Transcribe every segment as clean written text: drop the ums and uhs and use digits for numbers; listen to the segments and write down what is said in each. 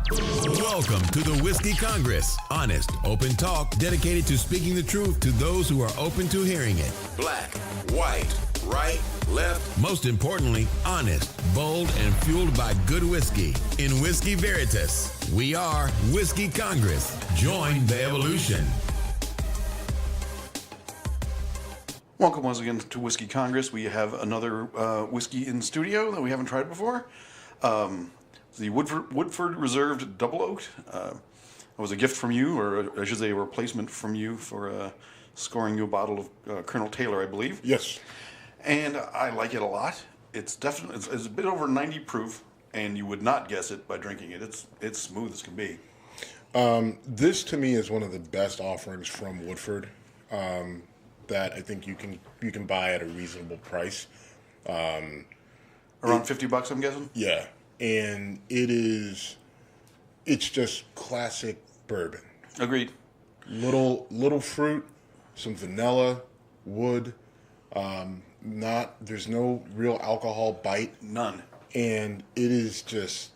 Welcome to the Whiskey Congress. Honest, open talk dedicated to speaking the truth to those who are open to hearing it. Black, white, right, left. Most importantly, honest, bold, and fueled by good whiskey. In Whiskey Veritas, we are Whiskey Congress. Join the evolution. Welcome once again to Whiskey Congress. We have another whiskey in studio that we haven't tried before. The Woodford Reserve Double Oaked. It was a gift from you, or I should say a replacement from you for scoring you a bottle of Colonel Taylor, I believe. Yes. And I like it a lot. It's definitely it's a bit over 90 proof, and you would not guess it by drinking it. It's smooth as can be. This to me is one of the best offerings from Woodford that I think you can buy at a reasonable price. Around $50, I'm guessing. Yeah. And it's just classic bourbon. Agreed. Little fruit, some vanilla, wood. There's no real alcohol bite. None. And it is just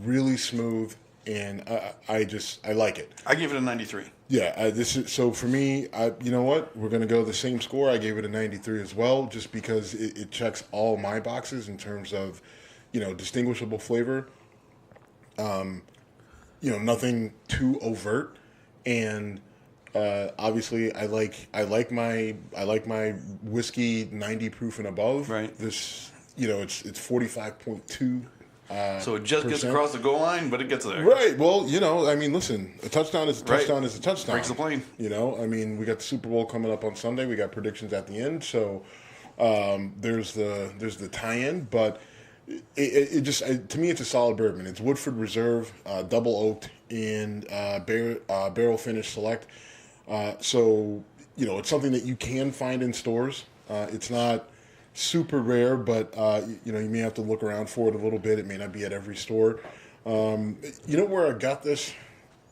really smooth, and I like it. I gave it a 93. Yeah, so for me. You know what? We're gonna go the same score. I gave it a 93 as well, just because it checks all my boxes in terms of, distinguishable flavor. Nothing too overt, and obviously I like my whiskey 90 proof and above. Right. This, it's 45.2. So it just gets across the goal line, but it gets there. Right. Well, listen, a touchdown is a touchdown is a touchdown. Breaks the plane. We got the Super Bowl coming up on Sunday. We got predictions at the end. So there's the tie-in, but to me, it's a solid bourbon. It's Woodford Reserve Double Oaked in barrel finish select. So it's something that you can find in stores. It's not super rare, but you may have to look around for it a little bit. It may not be at every store. Where I got this?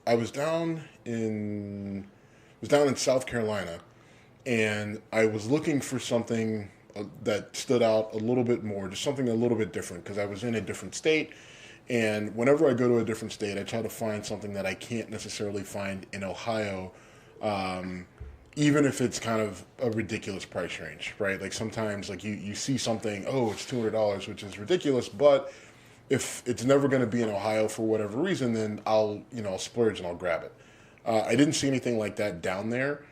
I was down in South Carolina, and I was looking for something that stood out a little bit more, just something a little bit different, because I was in a different state. And whenever I go to a different state, I try to find something that I can't necessarily find in Ohio. Even if it's kind of a ridiculous price range, right? Like sometimes, like you see something, it's $200, which is ridiculous. But if it's never going to be in Ohio for whatever reason, then I'll splurge and I'll grab it. I didn't see anything like that down there,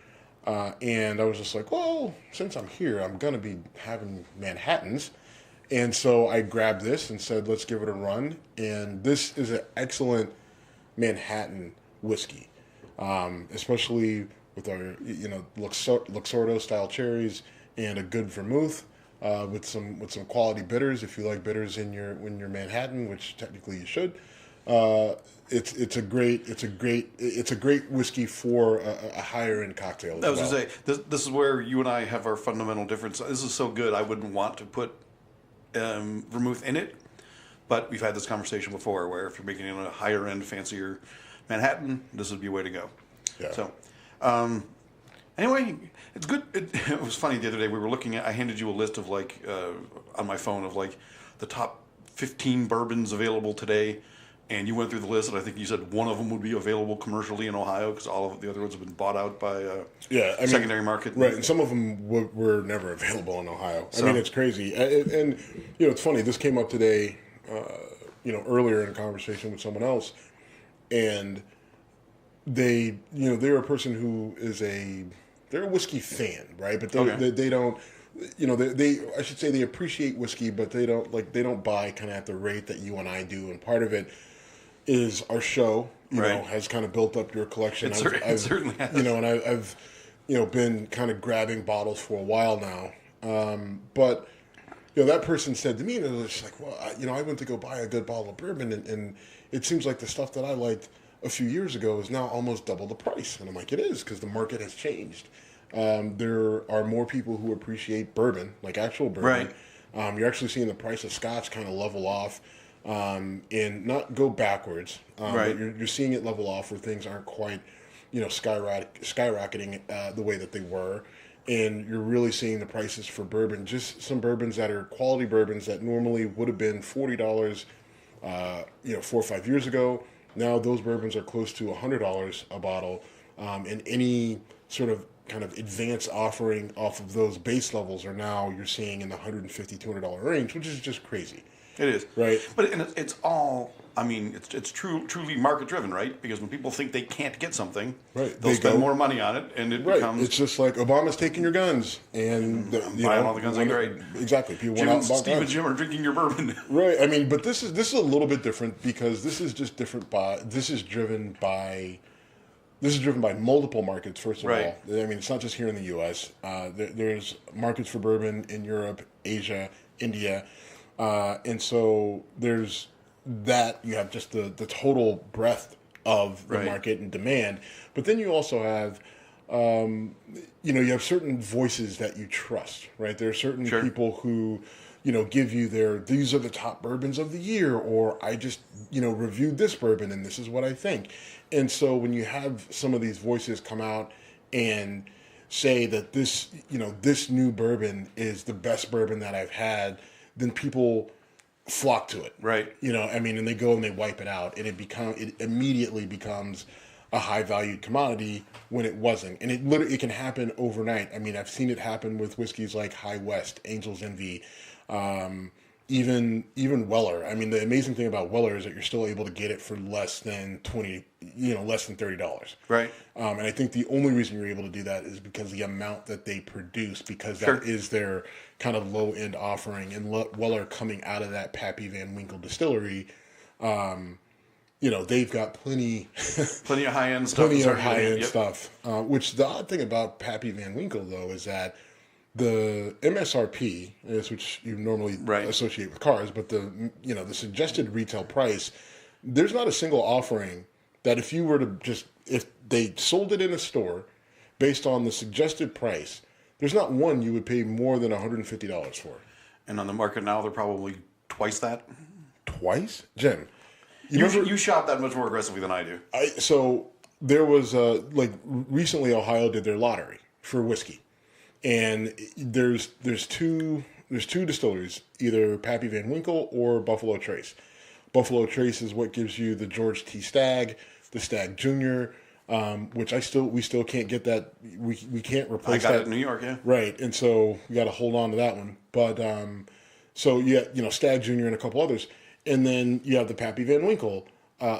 and I was just like, well, since I'm here, I'm going to be having Manhattans, and so I grabbed this and said, let's give it a run. And this is an excellent Manhattan whiskey, especially with our, Luxardo style cherries and a good vermouth, with some quality bitters. If you like bitters in your Manhattan, which technically you should, it's a great whiskey for a higher end cocktail. I was gonna say this is where you and I have our fundamental difference. This is so good. I wouldn't want to put vermouth in it, but we've had this conversation before, where if you're making it a higher end, fancier Manhattan, this would be a way to go. Yeah. So. Anyway, it's good. It was funny the other day. We were looking at. I handed you a list of on my phone of the top 15 bourbons available today, and you went through the list, and I think you said one of them would be available commercially in Ohio because all of the other ones have been bought out by secondary market. Right, and some of them were never available in Ohio. So, it's crazy, and it's funny. This came up today, earlier in a conversation with someone else, and they're a person who is they're a whiskey fan, right? But they don't, I should say they appreciate whiskey, but they don't buy kind of at the rate that you and I do. And part of it is our show, has kind of built up your collection. It certainly has. And I've been kind of grabbing bottles for a while now. But that person said to me, and it was just like, well, I went to go buy a good bottle of bourbon, and it seems like the stuff that I liked a few years ago is now almost double the price. And I'm like, it is, because the market has changed. There are more people who appreciate bourbon, like actual bourbon. Right. You're actually seeing the price of scotch kind of level off, and not go backwards. Right. But you're seeing it level off where things aren't quite, skyrocketing the way that they were. And you're really seeing the prices for bourbon, just some bourbons that are quality bourbons that normally would have been $40, 4 or 5 years ago, Now those bourbons are close to $100 a bottle, and any sort of kind of advanced offering off of those base levels are now you're seeing in the $150, $200 range, which is just crazy. It is. Right. But it's all, I mean, it's truly market driven, right? Because when people think they can't get something, right, they'll spend more money on it, and it becomes... It's just like Obama's taking your guns, and buying all the guns ain't great. Exactly. People Steve guns. and Jim are drinking your bourbon. Right. I mean, but this is a little bit different because this is driven by multiple markets, first of all. I mean, it's not just here in the U.S. There's markets for bourbon in Europe, Asia, India. And so there's that. You have just the total breadth of the market and demand. But then you also have, you have certain voices that you trust, right? There are certain people who, give you these are the top bourbons of the year, or I just, reviewed this bourbon and this is what I think. And so when you have some of these voices come out and say that this new bourbon is the best bourbon that I've had, then people flock to it. Right. And they go and they wipe it out, and it immediately becomes a high valued commodity when it wasn't. And it can happen overnight. I mean, I've seen it happen with whiskeys like High West, Angel's Envy, even Weller. I mean, the amazing thing about Weller is that you're still able to get it for less than $30. Right. And I think the only reason you're able to do that is because the amount that they produce, because that is their kind of low end offering. And Weller, coming out of that Pappy Van Winkle distillery, they've got plenty of high end stuff. Plenty of high end stuff. Which the odd thing about Pappy Van Winkle though is that the MSRP is, which you normally associate with cars, but the suggested retail price, there's not a single offering that if they sold it in a store based on the suggested price, there's not one you would pay more than $150 for. And on the market now, they're probably twice that. Twice? Jim, you shop that much more aggressively than I do. So there was recently Ohio did their lottery for whiskey. And there's two distilleries, either Pappy Van Winkle or Buffalo Trace. Buffalo Trace is what gives you the George T. Stagg, the Stagg Jr., which we still can't get that. We can't replace that. I got it in New York, yeah. Right, and so we got to hold on to that one. But Stagg Jr. and a couple others, and then you have the Pappy Van Winkle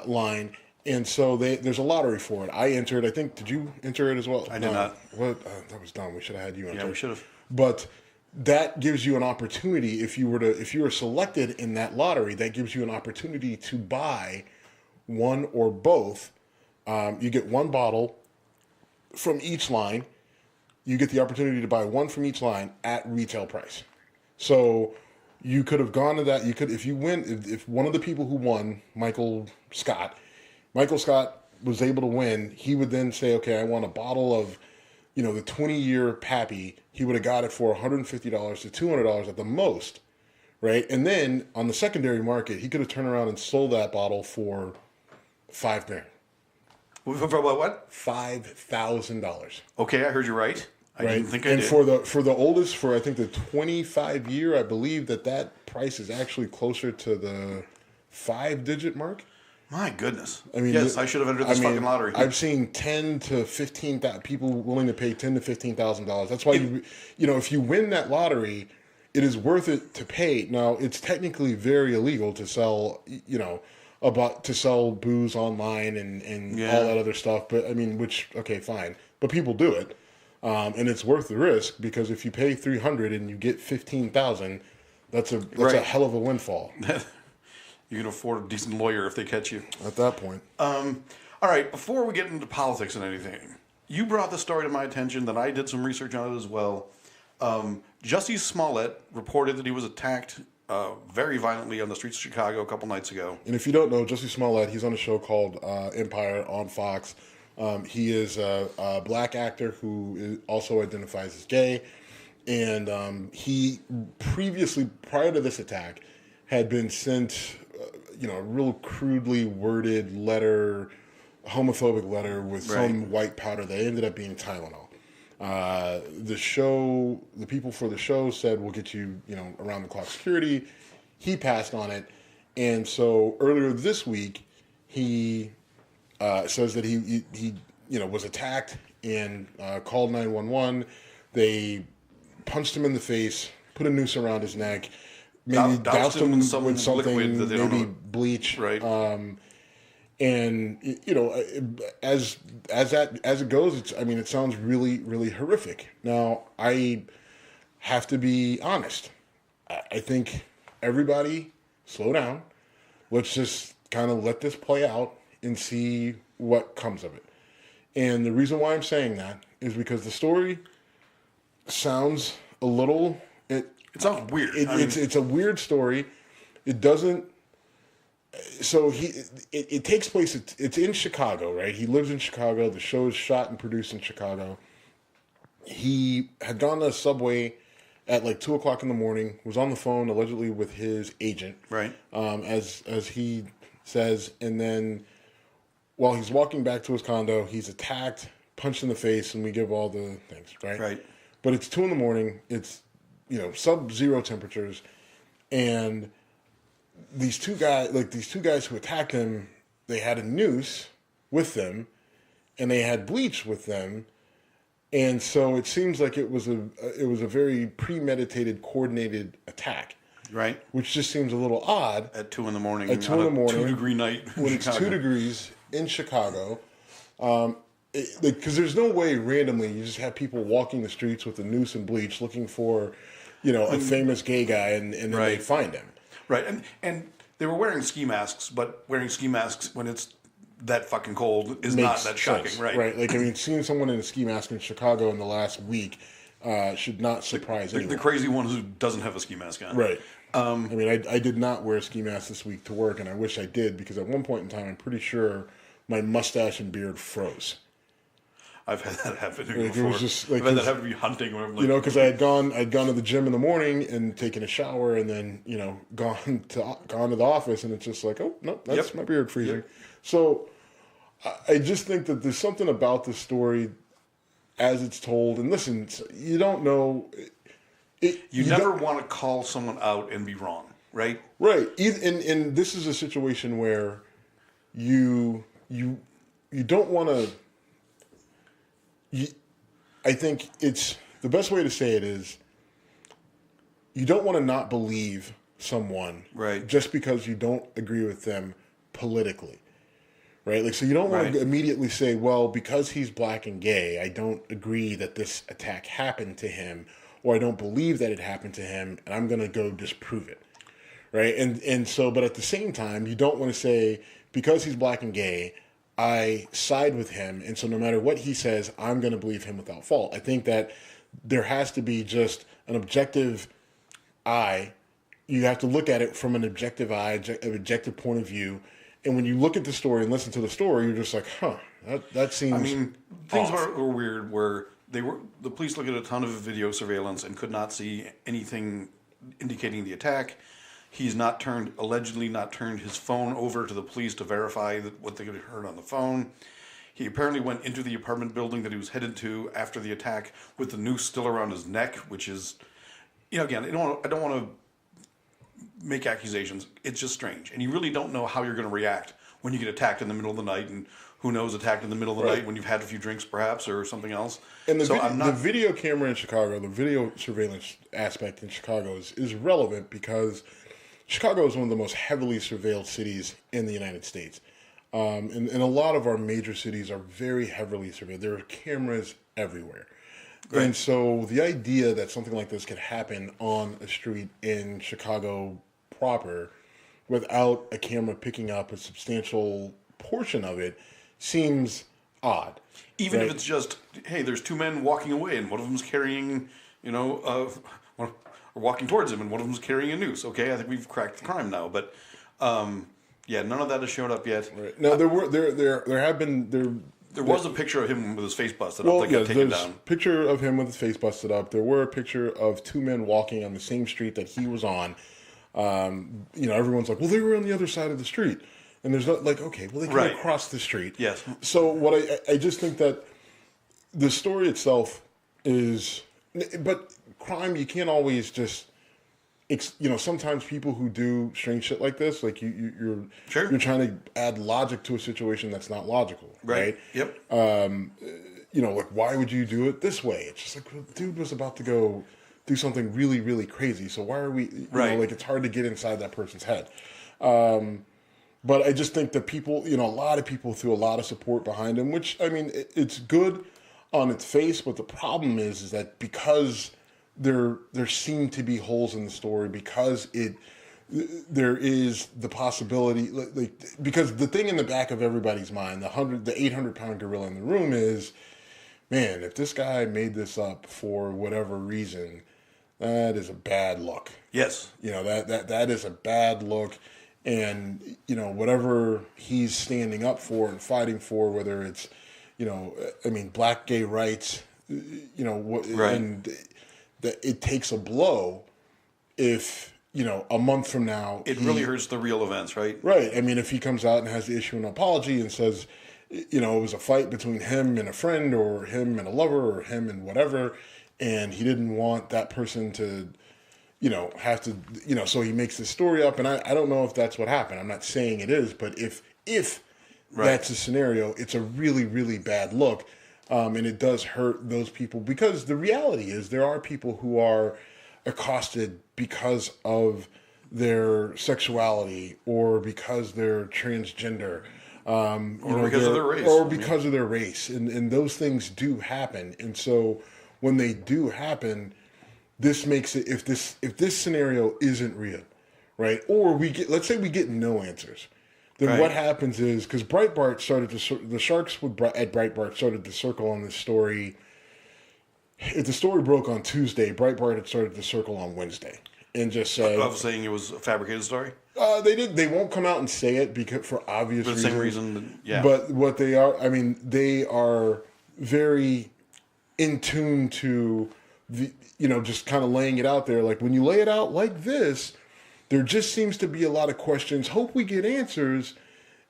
line. And so there's a lottery for it. I entered. I think, did you enter it as well? I did not. What? That was dumb. We should have had you enter. Yeah, we should have. But that gives you an opportunity if you were selected in that lottery. That gives you an opportunity to buy one or both. You get one bottle from each line. You get the opportunity to buy one from each line at retail price. So you could have gone to that. You could, if one of the people who won, Michael Scott was able to win, he would then say, okay, I want a bottle of, the 20-year Pappy. He would have got it for $150 to $200 at the most, right? And then on the secondary market, he could have turned around and sold that bottle for $5,000. For what? $5,000. Okay, I heard you right. I didn't think I did. And for the oldest, for I think the 25-year, I believe that price is actually closer to the 5-digit mark. My goodness! I mean, yes, I should have entered this fucking lottery. I've seen $10,000 to $15,000 people willing to pay $10,000 to $15,000. That's why if you win that lottery, it is worth it to pay. Now, it's technically very illegal to sell, to sell booze online and all that other stuff. But I mean, fine, but people do it, and it's worth the risk because if you pay $300 and you get $15,000, that's a hell of a windfall. You can afford a decent lawyer if they catch you. At that point. All right, before we get into politics and anything, you brought the story to my attention that I did some research on it as well. Jussie Smollett reported that he was attacked very violently on the streets of Chicago a couple nights ago. And if you don't know, Jussie Smollett, he's on a show called Empire on Fox. He is a black actor who also identifies as gay. And he previously, prior to this attack, had been sent a real crudely worded letter, homophobic letter with some white powder that ended up being Tylenol. The people for the show said, we'll get you, around the clock security. He passed on it. And so earlier this week, he says that he was attacked and called 911. They punched him in the face, put a noose around his neck, maybe doused him with something, maybe bleach. Right. And as it goes, it sounds really, really horrific. Now, I have to be honest. I think everybody slow down. Let's just kind of let this play out and see what comes of it. And the reason why I'm saying that is because the story sounds a little. It sounds weird. It's a weird story. It doesn't. So it takes place. It's in Chicago, right? He lives in Chicago. The show is shot and produced in Chicago. He had gone to a Subway at like 2:00 in the morning. Was on the phone allegedly with his agent, right? As he says, and then while he's walking back to his condo, he's attacked, punched in the face, and we give all the things, right? Right. But it's 2 a.m. It's sub-zero temperatures, and these two guys who attacked him, they had a noose with them, and they had bleach with them, and so it seems like it was a very premeditated, coordinated attack. Right. Which just seems a little odd. At 2 a.m. At 2 a.m. 2-degree night. When it's 2 degrees in Chicago. Because there's no way randomly you just have people walking the streets with a noose and bleach looking for, a famous gay guy and then they find him. Right. And they were wearing ski masks, but wearing ski masks when it's that fucking cold is not that shocking. Right. Right. Seeing someone in a ski mask in Chicago in the last week should not surprise anyone. The crazy one who doesn't have a ski mask on. Right. I did not wear a ski mask this week to work, and I wish I did, because at one point in time, I'm pretty sure my mustache and beard froze. I've had that happen before. It was just, I've had that happen to be hunting. Where I'm because I had gone to the gym in the morning and taken a shower, and then gone to the office, and it's just like, oh no, that's my beard freezing. Yep. So I just think that there's something about the story as it's told, and listen, you don't know. You never want to call someone out and be wrong, right? Right. And this is a situation where you don't want to. I think it's the best way to say it is you don't want to not believe someone, right, just because you don't agree with them politically, right? So you don't want to immediately say, well, because he's black and gay, I don't agree that this attack happened to him, or I don't believe that it happened to him, and I'm going to go disprove it, right? And so, but at the same time, you don't want to say, because he's black and gay, I side with him, and so no matter what he says, I'm going to believe him without fault. I think that there has to be just an objective eye. You have to look at it from an objective eye, an objective point of view, and when you look at the story and listen to the story, you're just like, that seems things off. were weird where the police looked at a ton of video surveillance and could not see anything indicating the attack. He's allegedly not turned his phone over to the police to verify what they had heard on the phone. He apparently went into the apartment building that he was headed to after the attack with the noose still around his neck, which is, again, I don't want to make accusations. It's just strange. And you really don't know how you're going to react when you get attacked in the middle of the night, and who knows, attacked in the middle of the night when you've had a few drinks perhaps or something else. And the video camera in Chicago, the video surveillance aspect in Chicago is relevant because Chicago is one of the most heavily surveilled cities in the United States. And a lot of our major cities are very heavily surveilled. There are cameras everywhere. Right. And so the idea that something like this could happen on a street in Chicago proper without a camera picking up a substantial portion of it seems odd. Even if it's just, hey, there's two men walking away and one of them's carrying, or walking towards him and one of them's carrying a noose. Okay, I think we've cracked the crime now. But none of that has showed up yet. Right. Now there was a picture of him with his face busted up that got taken down. Picture of him with his face busted up. There were a picture of two men walking on the same street that he was on. Everyone's like, well, they were on the other side of the street. And there's not like, okay, well, they came across the street. Yes. So what I just think that the story itself is, but crime, you can't always just sometimes people who do strange shit like this, like you're trying to add logic to a situation that's not logical, right? Yep. Like, why would you do it this way? It's just like, well, dude was about to go do something really, really crazy. So why are we, it's hard to get inside that person's head. But I just think that people, a lot of people threw a lot of support behind him, which, I mean, it's good on its face. But the problem is that because there seem to be holes in the story, because there is the possibility, because the thing in the back of everybody's mind, the 800-pound gorilla in the room is, man, if this guy made this up for whatever reason, that is a bad look. Yes. That is a bad look. And, whatever he's standing up for and fighting for, whether it's, black gay rights, and that it takes a blow if, a month from now. It really hurts the real events, right? Right. I mean, if he comes out and has to issue an apology and says, it was a fight between him and a friend, or him and a lover, or him and whatever, and he didn't want that person to, have to, so he makes this story up, and I don't know if that's what happened. I'm not saying it is, but if that's a scenario, it's a really, really bad look, and it does hurt those people, because the reality is there are people who are accosted because of their sexuality, or because they're transgender, or because of their race. Or because of their race. And those things do happen. And so when they do happen, this makes it, if this scenario isn't real, right? Or let's say we get no answers. Then what happens is, because Breitbart the sharks at Breitbart started to circle on this story. If the story broke on Tuesday, Breitbart had started to circle on Wednesday. And just said, of saying it was a fabricated story? They won't come out and say it because for obvious reasons. For the same reason, yeah. But what they are, they are very in tune to the, just kind of laying it out there. Like, when you lay it out like this, there just seems to be a lot of questions. Hope we get answers,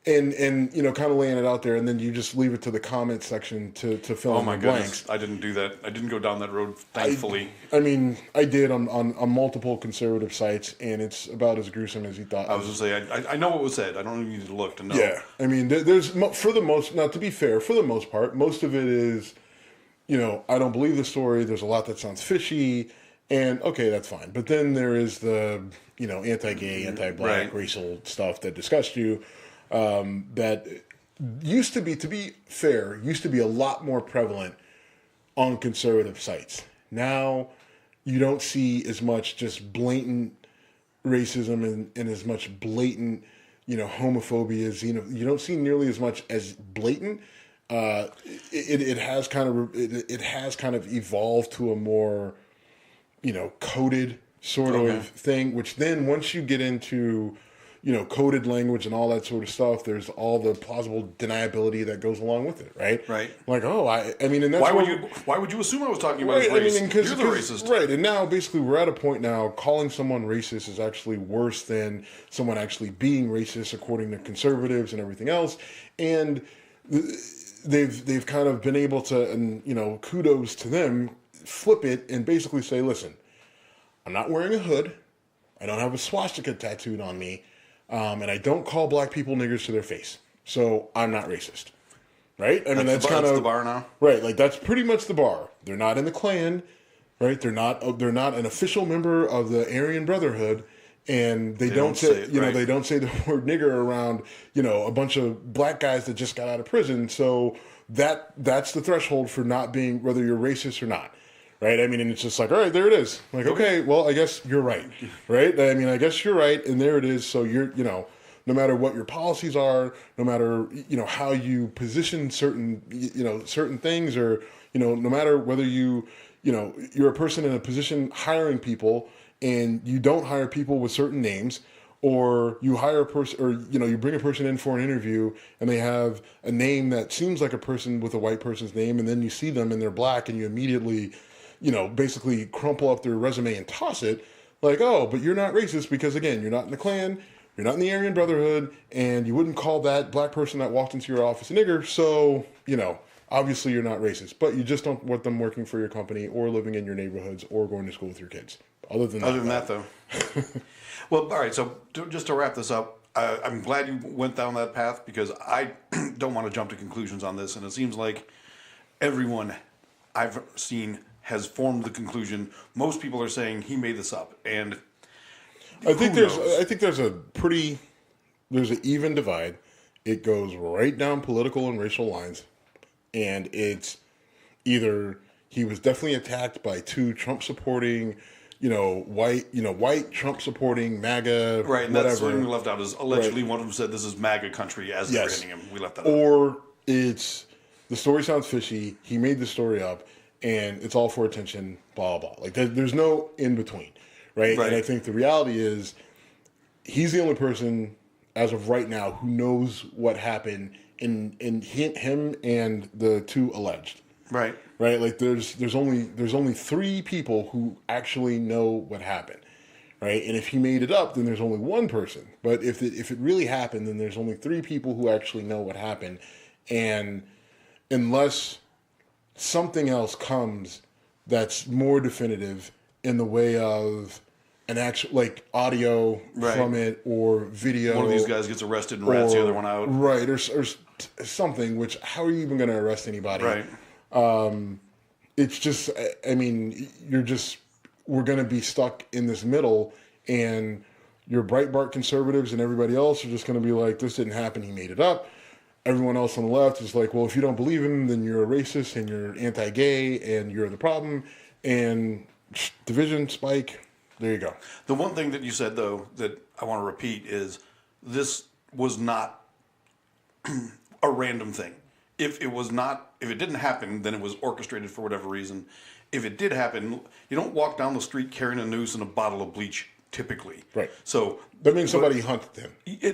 and kind of laying it out there, and then you just leave it to the comment section to fill in the blanks. I didn't do that. I didn't go down that road, thankfully. I did on multiple conservative sites, and it's about as gruesome as you thought. I was going to say, I know what was said. I don't need to look to know. Yeah. There's, for the most, now to be fair, for the most part, most of it is, I don't believe the story. There's a lot that sounds fishy, and okay, that's fine. But then there is the, anti-gay, anti-black, racial stuff that disgusts you. That used to be fair, a lot more prevalent on conservative sites. Now, you don't see as much just blatant racism and as much blatant, homophobia. You don't see nearly as much as blatant. It has kind of evolved to a more, coded sort of thing. Which then once you get into coded language and all that sort of stuff, there's all the plausible deniability that goes along with it, right? Right. Like, and that's why would you assume I was talking about race? You're the racist. Right, and now basically we're at a point now, calling someone racist is actually worse than someone actually being racist, according to conservatives and everything else. And they've kind of been able to, and kudos to them, flip it and basically say, listen, I'm not wearing a hood, I don't have a swastika tattooed on me, and I don't call black people niggers to their face, so I'm not racist, right? That's kind of the bar now, right? Like, that's pretty much the bar. They're not in the Klan, right? They're not an official member of the Aryan Brotherhood, and they don't say they don't say the word nigger around a bunch of black guys that just got out of prison. So that's the threshold for not being, whether you're racist or not. Right? And it's just like, all right, there it is. Like, okay, well, I guess you're right. Right? I guess you're right, and there it is. So you're, no matter what your policies are, no matter, how you position certain, certain things, or, no matter whether you're a person in a position hiring people and you don't hire people with certain names, or you hire a person, or, you bring a person in for an interview and they have a name that seems like a person with a white person's name, and then you see them and they're black and you immediately, basically crumple up their resume and toss it, like, oh, but you're not racist because, again, you're not in the Klan, you're not in the Aryan Brotherhood, and you wouldn't call that black person that walked into your office a nigger, so, obviously you're not racist, but you just don't want them working for your company or living in your neighborhoods or going to school with your kids. Other than that, though. Well, all right. So just to wrap this up, I'm glad you went down that path because I don't want to jump to conclusions on this, and it seems like everyone I've seen has formed the conclusion. Most people are saying he made this up, and I think there's an even divide. It goes right down political and racial lines, and it's either he was definitely attacked by two Trump supporting, white Trump supporting MAGA, right, and whatever. that's something we left out is allegedly one of them said this is MAGA country as they're hitting him. We left that out. Or it's the story sounds fishy. He made the story up, and it's all for attention. Blah blah. Like there's no in between, right? And I think the reality is he's the only person as of right now who knows what happened in him and the two alleged. Right. Right. Like there's only three people who actually know what happened. Right. And if he made it up, then there's only one person. But if it really happened, then there's only three people who actually know what happened. And unless something else comes that's more definitive in the way of an actual like audio from it or video, one of these guys gets arrested and rats the other one out. Right. Or something. Which how are you even going to arrest anybody? Right. It's just, I mean, we're going to be stuck in this middle, and your Breitbart conservatives and everybody else are just going to be like, this didn't happen, he made it up. Everyone else on the left is like, well, if you don't believe him, then you're a racist and you're anti-gay and you're the problem, and division spike. There you go. The one thing that you said, though, that I want to repeat is this was not a random thing. If it didn't happen, then it was orchestrated for whatever reason. If it did happen, you don't walk down the street carrying a noose and a bottle of bleach, typically. Right. So that means somebody hunted him.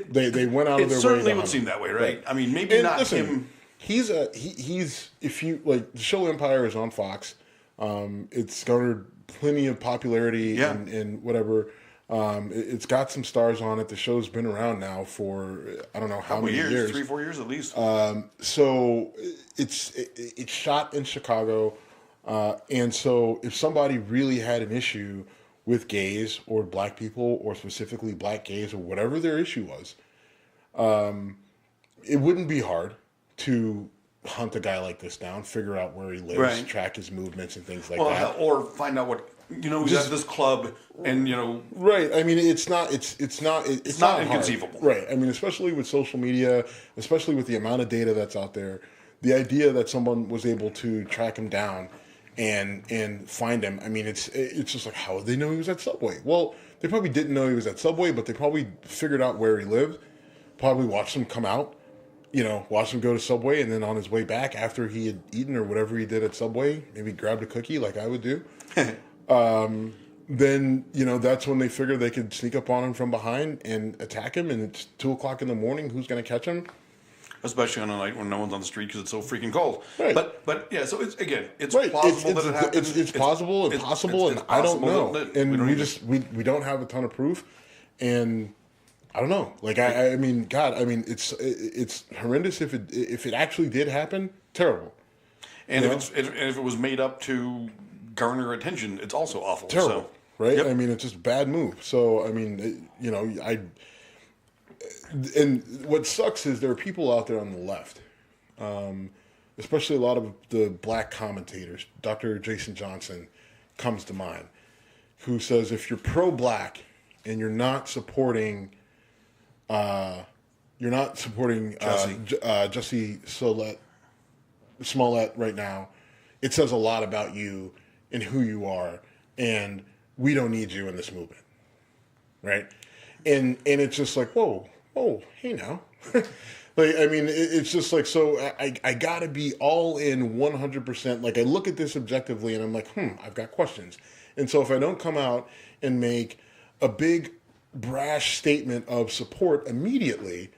They went out of their way. It certainly would seem that way, right? I mean, maybe not him. He's if you like the show Empire is on Fox. It's garnered plenty of popularity and whatever. It's got some stars on it. The show's been around now for I don't know how many years. 3-4 years at least. So it's shot in Chicago, and so if somebody really had an issue with gays or black people or specifically black gays or whatever their issue was, it wouldn't be hard to hunt a guy like this down, figure out where he lives, track his movements and things like that, or find out what. He's at this club, and Right. I mean, it's not inconceivable. Hard. Right. I mean, especially with social media, especially with the amount of data that's out there, the idea that someone was able to track him down and find him. I mean, it's just like, how would they know he was at Subway? Well, they probably didn't know he was at Subway, but they probably figured out where he lived. Probably watched him come out. Watched him go to Subway, and then on his way back after he had eaten or whatever he did at Subway, maybe grabbed a cookie like I would do. Then, that's when they figured they could sneak up on him from behind and attack him, and it's 2:00 in the morning. Who's going to catch him? Especially on a night when no one's on the street because it's so freaking cold. Right. But yeah, so it's right. plausible that it happened. It's plausible and possible, and I don't know. We don't have a ton of proof, and I don't know. Like I mean, God, I mean, it's horrendous if it actually did happen. Terrible. And if it was made up to garner attention, it's also awful. Terrible, right? Yep. I mean, it's just a bad move. So, I mean, and what sucks is there are people out there on the left, especially a lot of the black commentators. Dr. Jason Johnson comes to mind, who says if you're pro-black and you're not supporting Jussie Smollett right now, it says a lot about you and who you are, and we don't need you in this movement, right? And it's just like, whoa, hey now. Like, I mean, it's just like, so I gotta be all in 100%. Like, I look at this objectively and I'm like, I've got questions. And so if I don't come out and make a big brash statement of support immediately,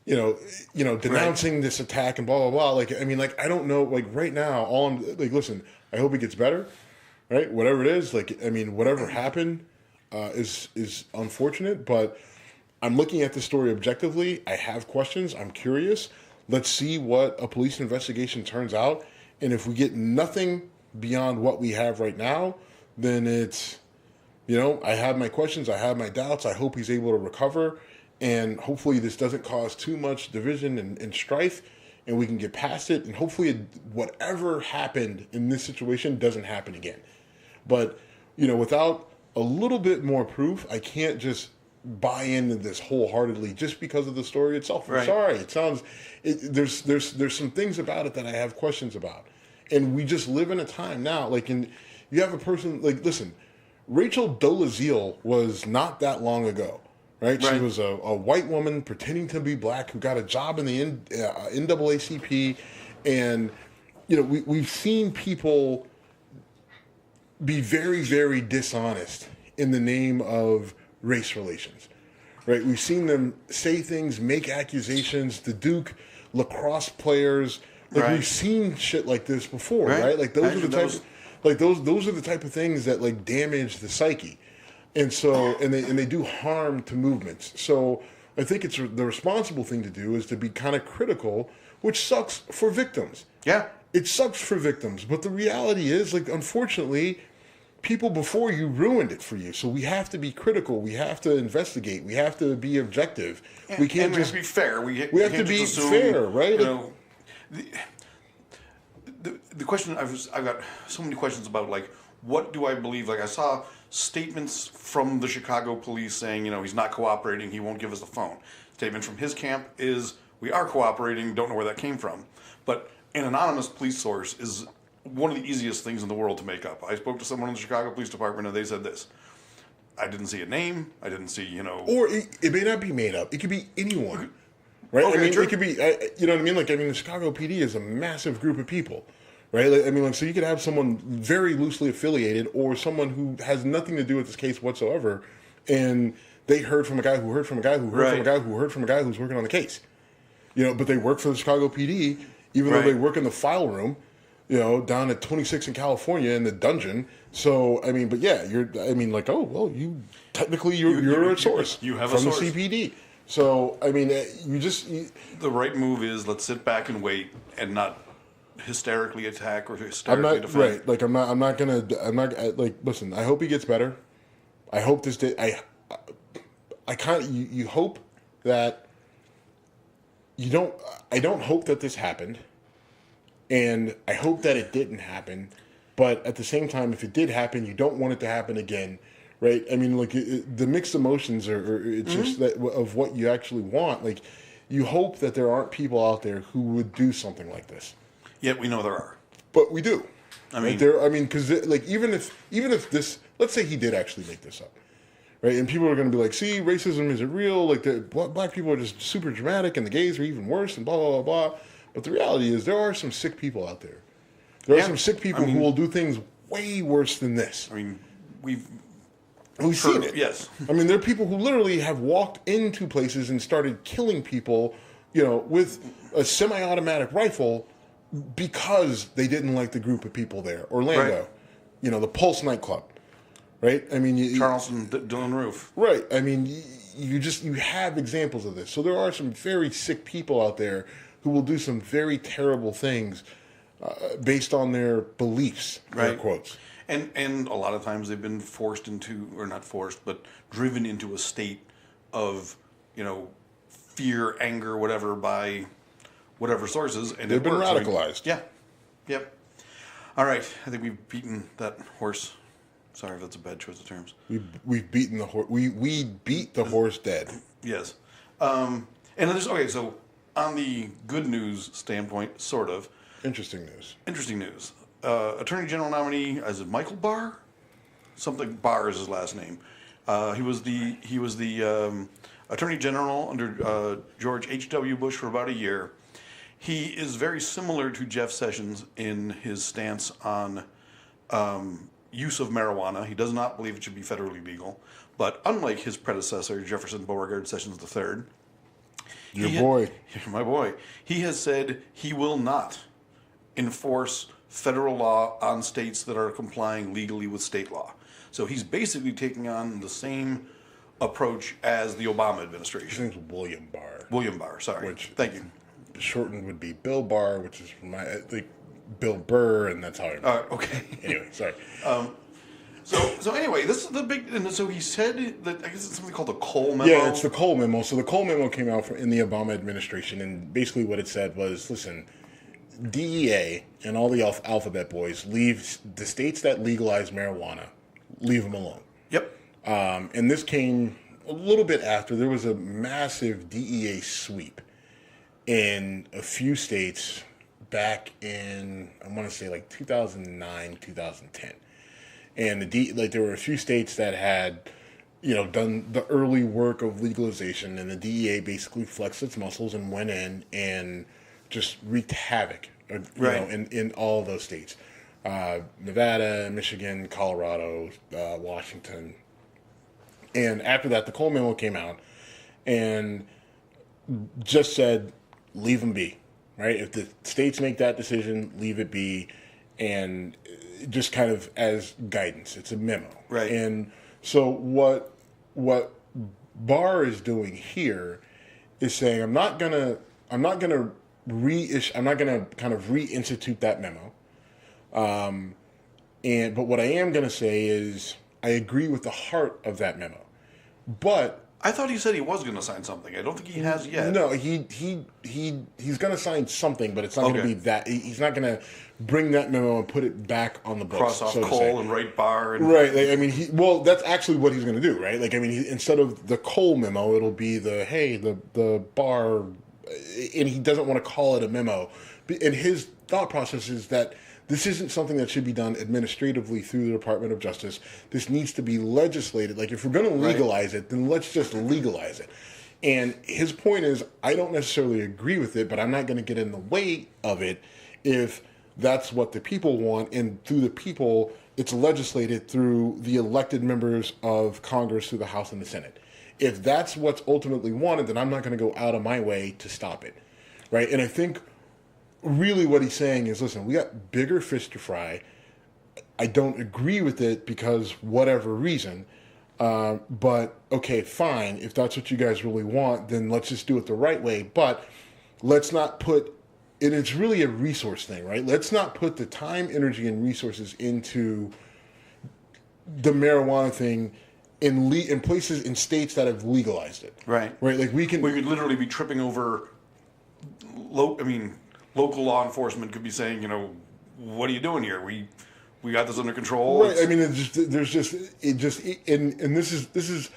denouncing this attack and blah, blah, blah. Like, I mean, like, I don't know, like right now, all I'm like, listen, I hope he gets better, right? Whatever it is, like, I mean, whatever happened is unfortunate, but I'm looking at the story objectively. I have questions. I'm curious. Let's see what a police investigation turns out. And if we get nothing beyond what we have right now, then it's, I have my questions, I have my doubts. I hope he's able to recover. And hopefully this doesn't cause too much division and strife, and we can get past it. And hopefully whatever happened in this situation doesn't happen again. But, without a little bit more proof, I can't just buy into this wholeheartedly just because of the story itself. I'm sorry. There's some things about it that I have questions about. And we just live in a time now, you have a person, listen, Rachel Dolezal was not that long ago, right? She was a white woman pretending to be black who got a job in the NAACP. And, we've seen people be very, very dishonest in the name of race relations, right? We've seen them say things, make accusations. The Duke lacrosse players, we've seen shit like this before, right? Those are the type of things that damage the psyche, and so and they do harm to movements. So I think it's the responsible thing to do is to be kind of critical, which sucks for victims. Yeah, it sucks for victims, but the reality is, unfortunately, people before you ruined it for you. So we have to be critical. We have to investigate. We have to be objective. We can't we have to be fair. We have to be fair, right? The question I've got so many questions about, what do I believe? I saw statements from the Chicago police saying, he's not cooperating, he won't give us the phone. Statement from his camp is, we are cooperating, don't know where that came from. But an anonymous police source is one of the easiest things in the world to make up. I spoke to someone in the Chicago Police Department and they said this. I didn't see a name. I didn't see, Or it may not be made up. It could be anyone. Right? Okay, it could be, you know what I mean? The Chicago PD is a massive group of people. Right? So you could have someone very loosely affiliated or someone who has nothing to do with this case whatsoever, and they heard from a guy who heard from a guy who heard from a guy who heard from a guy who's working on the case. But they work for the Chicago PD, even though they work in the file room, down at 26 in California in the dungeon. So, but yeah, you're a source. You have from a source. The CPD. So, the right move is let's sit back and wait and not hysterically attack or hysterically defend. Right. Listen, I hope he gets better. I hope this day, you hope that I don't hope that this happened. And I hope that it didn't happen. But at the same time, if it did happen, you don't want it to happen again. Right. The mixed emotions it's just that of what you actually want. You hope that there aren't people out there who would do something like this. Yet we know there are. But we do. Because even if this, let's say he did actually make this up, right? And people are going to be like, see, racism isn't real. Black people are just super dramatic, and the gays are even worse, and blah blah blah blah. But the reality is, there are some sick people out there. There are some sick people who will do things way worse than this. We've seen it. Yes. There are people who literally have walked into places and started killing people, with a semi-automatic rifle, because they didn't like the group of people there. Orlando, the Pulse nightclub, right? Charleston, Dylan Roof. Right. You have examples of this. So there are some very sick people out there who will do some very terrible things based on their beliefs, air quotes. And a lot of times they've been forced into, or not forced, but driven into a state of, fear, anger, whatever, by whatever sources, and they've been radicalized. Yeah. Yep. All right. I think we've beaten that horse. Sorry if that's a bad choice of terms. We've beaten the horse. We beat the horse dead. Yes. And so on the good news standpoint, sort of. Interesting news. Attorney General nominee, is it Michael Barr? Something Barr is his last name. He was the Attorney General under George H.W. Bush for about a year. He is very similar to Jeff Sessions in his stance on use of marijuana. He does not believe it should be federally legal. But unlike his predecessor, Jefferson Beauregard Sessions III, my boy, he has said he will not enforce federal law on states that are complying legally with state law. So he's basically taking on the same approach as the Obama administration. His name's William Barr. William Barr, sorry. Thank you. shortened would be Bill Barr, which is from Bill Burr, and that's how I remember. Okay. Anyway, sorry. So anyway, this is the big. And so he said that I guess it's something called the Cole memo. Yeah, it's the Cole memo. So the Cole memo came out in the Obama administration, and basically what it said was, listen, DEA and all the alphabet boys, leave the states that legalize marijuana, leave them alone. Yep. And this came a little bit after there was a massive DEA sweep in a few states back in, I want to say like 2009, 2010. And there were a few states that had, done the early work of legalization, and the DEA basically flexed its muscles and went in and just wreaked havoc, in all of those states. Nevada, Michigan, Colorado, Washington. And after that, the Cole memo came out and just said, leave them be, right? If the states make that decision, leave it be, and just kind of as guidance. It's a memo. Right. And so what Barr is doing here is saying, I'm not gonna kind of reinstitute that memo. But what I am gonna say is I agree with the heart of that memo. But I thought he said he was going to sign something. I don't think he has yet. No, he's going to sign something, but it's not going to be that. He's not going to bring that memo and put it back on the books. Cross off Cole and write Barr. Right. That's actually what he's going to do, right? Instead of the Cole memo, it'll be the Barr, and he doesn't want to call it a memo. And his thought process is that this isn't something that should be done administratively through the Department of Justice. This needs to be legislated. Like, if we're going to legalize it, then let's just legalize it. And his point is, I don't necessarily agree with it, but I'm not going to get in the way of it if that's what the people want. And through the people, it's legislated through the elected members of Congress, through the House and the Senate. If that's what's ultimately wanted, then I'm not going to go out of my way to stop it. Right? And I think really what he's saying is, listen, we got bigger fish to fry. I don't agree with it because whatever reason. But okay, fine. If that's what you guys really want, then let's just do it the right way. But let's not put, and it's really a resource thing, right? Let's not put the time, energy, and resources into the marijuana thing in places, in states that have legalized it. Right. Right. Like we could literally be tripping over local law enforcement could be saying, what are you doing here? We got this under control. Right. I mean, this is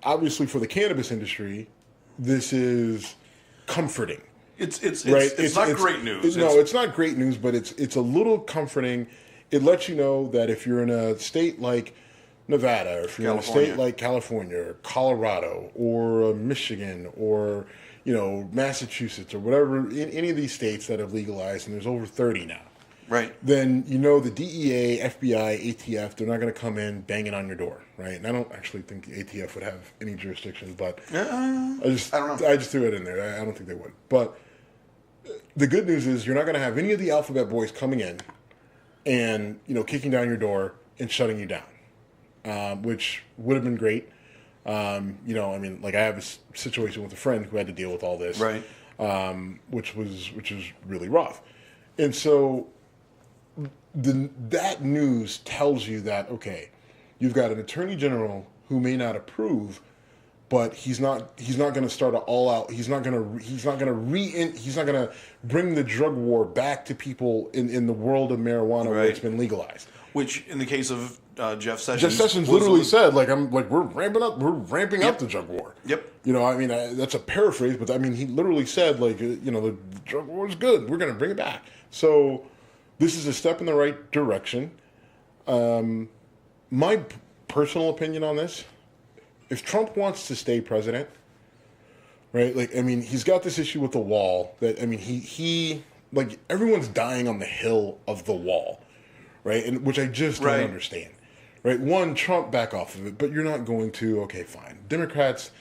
obviously for the cannabis industry, this is comforting. It's right. Not great news. It's not great news, but it's a little comforting. It lets you know that if you're in a state like Nevada, or if you're in a state like California, or Colorado, or Michigan, or Massachusetts, or whatever, in any of these states that have legalized, and there's over 30 now. Right. Then the DEA, FBI, ATF, they're not going to come in banging on your door, right? And I don't actually think the ATF would have any jurisdiction, but I don't know. I just threw it in there. I don't think they would. But the good news is you're not going to have any of the alphabet boys coming in and kicking down your door and shutting you down, which would have been great. I have a situation with a friend who had to deal with all this, right? Which was really rough, and so that news tells you that okay, you've got an attorney general who may not approve, but he's not going to start an all out. He's not going to bring the drug war back to people in the world of marijuana where it's been legalized. Which, in the case of Jeff Sessions literally said, we're ramping up the drug war. Yep. That's a paraphrase, but he literally said, the drug war is good. We're going to bring it back. So this is a step in the right direction. My personal opinion on this, if Trump wants to stay president, right? He's got this issue with the wall that, he everyone's dying on the hill of the wall, right? And which I just don't understand. Right, one, Trump, back off of it, but you're not going to. Okay, fine. Democrats,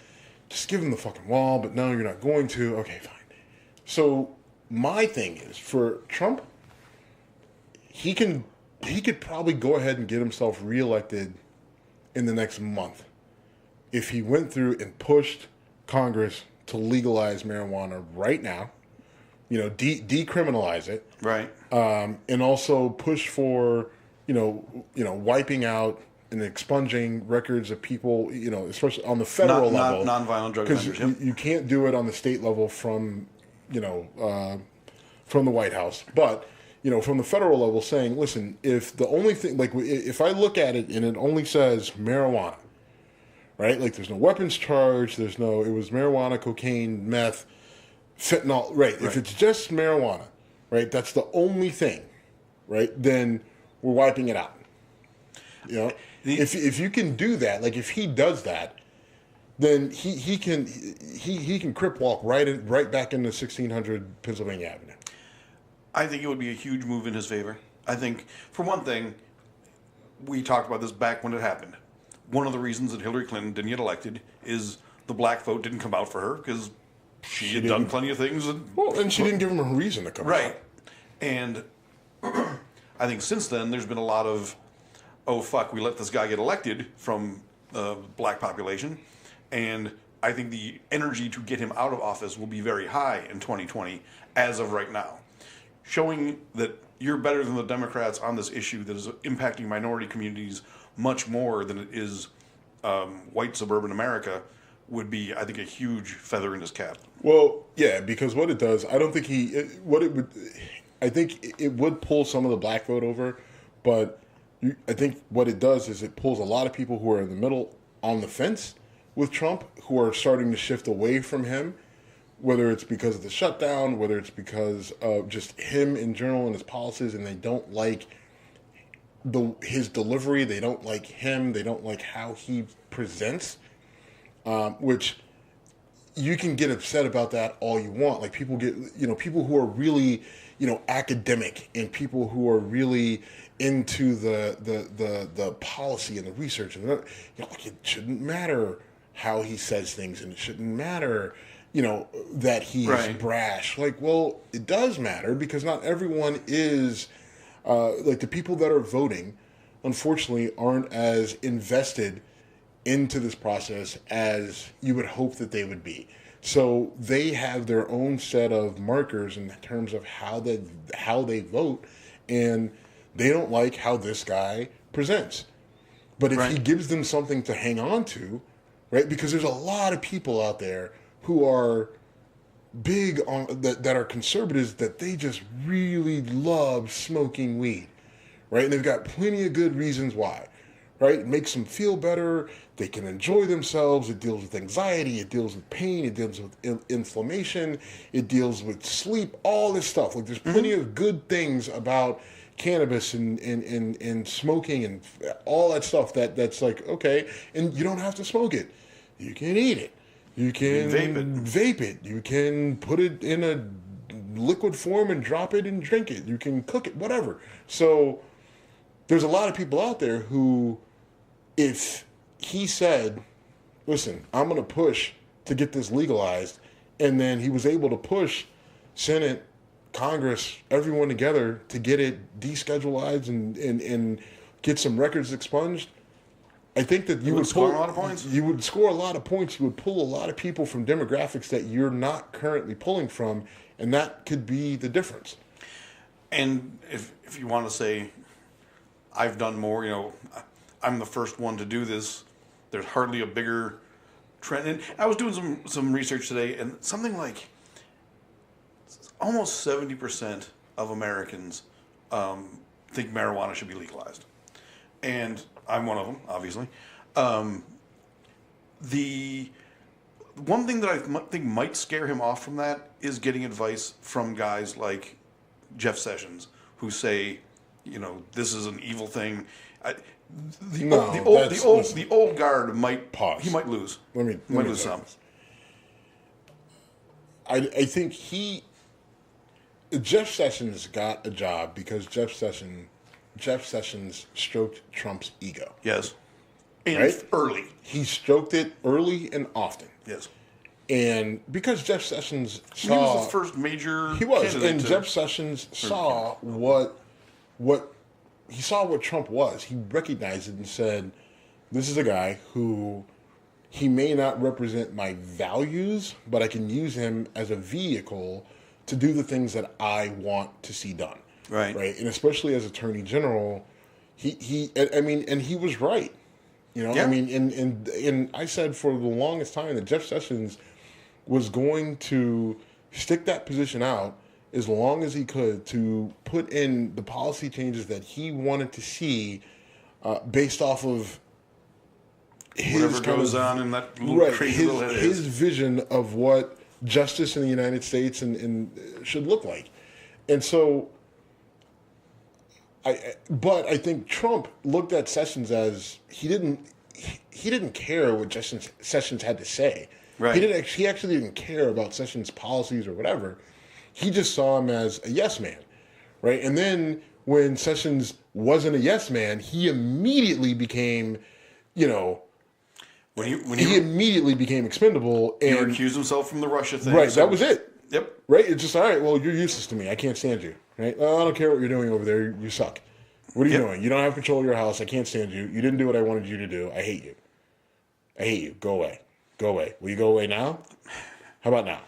just give them the fucking wall, but no, you're not going to. Okay, fine. So my thing is, for Trump, he could probably go ahead and get himself reelected in the next month if he went through and pushed Congress to legalize marijuana right now, decriminalize it, right, and also push for, wiping out and expunging records of people, especially on the federal level, non-violent drug offenders. Because you can't do it on the state level from the White House, but from the federal level, saying, listen, if the only thing, like, if I look at it and it only says marijuana, right? Like, there's no weapons charge, it was marijuana, cocaine, meth, fentanyl, right? If it's just marijuana, right, that's the only thing, right, then we're wiping it out. If you can do that, like, if he does that, then he can crip walk right back into 1600 Pennsylvania Avenue. I think it would be a huge move in his favor. I think, for one thing, we talked about this back when it happened. One of the reasons that Hillary Clinton didn't get elected is the black vote didn't come out for her because she had done plenty of things. And she didn't give him a reason to come out. Right. And I think since then there's been a lot of, oh, fuck, we let this guy get elected from the black population. And I think the energy to get him out of office will be very high in 2020 as of right now. Showing that you're better than the Democrats on this issue that is impacting minority communities much more than it is white suburban America would be, I think, a huge feather in his cap. Well, yeah, because what it does, I don't think I think it would pull some of the black vote over, but I think what it does is it pulls a lot of people who are in the middle on the fence with Trump, who are starting to shift away from him, whether it's because of the shutdown, whether it's because of just him in general and his policies, and they don't like his delivery, they don't like him, they don't like how he presents, which you can get upset about that all you want. Like, people people who are really, academic, and people who are really into the policy and the research, and like, it shouldn't matter how he says things, and it shouldn't matter that he's brash. Like, well, it does matter, because not everyone is like, the people that are voting, unfortunately, aren't as invested into this process as you would hope that they would be. So they have their own set of markers in terms of how they vote, and they don't like how this guy presents. But if he gives them something to hang on to, right? Because there's a lot of people out there who are big on that are conservatives, that they just really love smoking weed, right? And they've got plenty of good reasons why, right? It makes them feel better. They can enjoy themselves. It deals with anxiety. It deals with pain. It deals with inflammation. It deals with sleep. All this stuff. Like, there's plenty of good things about cannabis and smoking and all that stuff that's like, okay, and you don't have to smoke it. You can eat it. You can vape it. You can put it in a liquid form and drop it and drink it. You can cook it, whatever. So there's a lot of people out there who, if he said, listen, I'm going to push to get this legalized, and then he was able to push Senate, Congress, everyone together to get it descheduled and get some records expunged, I think that you would score a lot of points. You would score a lot of points. You would pull a lot of people from demographics that you're not currently pulling from, and that could be the difference. And if you want to say, I've done more, I'm the first one to do this, there's hardly a bigger trend. And I was doing some research today, and something like almost 70% of Americans think marijuana should be legalized. And I'm one of them, obviously. The one thing that I think might scare him off from that is getting advice from guys like Jeff Sessions, who say, this is an evil thing. The old guard might pause. He might lose. Let me lose some. I think Jeff Sessions got a job because Jeff Sessions stroked Trump's ego. Yes. And early. He stroked it early and often. Yes. And because Jeff Sessions saw... He was the first major... He was. And Jeff Sessions saw what he saw what Trump was. He recognized it and said, this is a guy who he may not represent my values, but I can use him as a vehicle to do the things that I want to see done. Right. Right. And especially as Attorney General, and he was right. Yeah. And I said for the longest time that Jeff Sessions was going to stick that position out as long as he could to put in the policy changes that he wanted to see based off of whatever goes on in that little crazy little head his vision of what justice in the United States and should look like. And so but I think Trump looked at Sessions as he didn't care what Sessions had to say. Right. He actually didn't care about Sessions' policies or whatever. He just saw him as a yes man, right? And then when Sessions wasn't a yes man, he immediately became, he immediately became expendable. And he recused himself from the Russia thing. Right, that was it. Yep. Right? It's just, all right, well, you're useless to me. I can't stand you. Right? I don't care what you're doing over there. You suck. What are you doing? You don't have control of your house. I can't stand you. You didn't do what I wanted you to do. I hate you. I hate you. Go away. Go away. Will you go away now? How about now?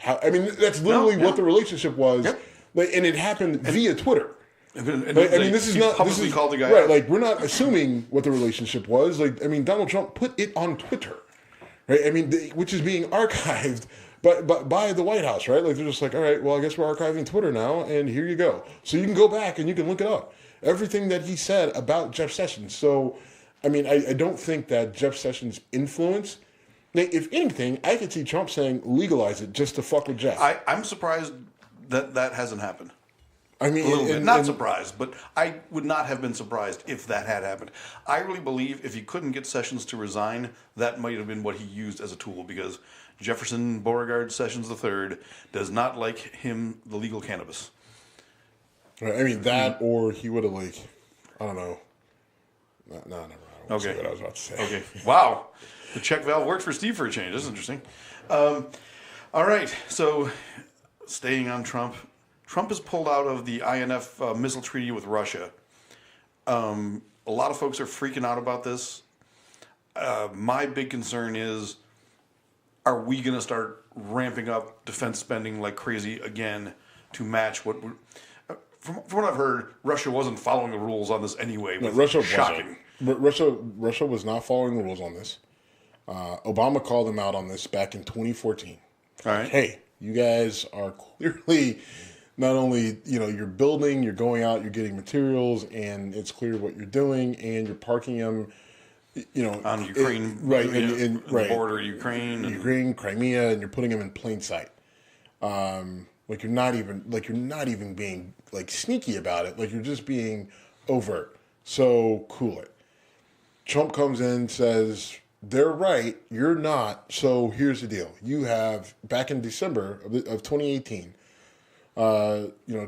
That's literally what the relationship was. Yep. And it happened via Twitter. This is not publicly called the guy right. out. Like, we're not assuming what the relationship was. Like, Donald Trump put it on Twitter, right? Which is being archived, but by the White House, right? Like, they're just like, all right, well, I guess we're archiving Twitter now, and here you go. So you can go back and you can look it up. Everything that he said about Jeff Sessions. So, I don't think that Jeff Sessions' influence. If anything, I could see Trump saying legalize it just to fuck with Jeff. I'm surprised that hasn't happened. A little bit. Not surprised, but I would not have been surprised if that had happened. I really believe if he couldn't get Sessions to resign, that might have been what he used as a tool, because Jefferson Beauregard Sessions III does not like him, the legal cannabis. Right, that, or he would have, I don't know. No, never mind. I won't say what I was about to say. Okay. Wow. The check valve worked for Steve for a change. That's interesting. All right. So, staying on Trump. Trump has pulled out of the INF Missile Treaty with Russia. A lot of folks are freaking out about this. My big concern is, are we going to start ramping up defense spending like crazy again to match what we're... From what I've heard, Russia wasn't following the rules on this anyway. No, Russia shocking. Russia was not following the rules on this. Obama called them out on this back in 2014. All right. Hey, you guys are clearly not only you're building, you're going out, you're getting materials, and it's clear what you're doing, and you're parking them, on Ukraine, right, and the border, Ukraine, Crimea, and you're putting them in plain sight. You're not even being sneaky about it. Like, you're just being overt. So cool it. Trump comes in, says they're right, you're not. So here's the deal: you have, back in December of 2018,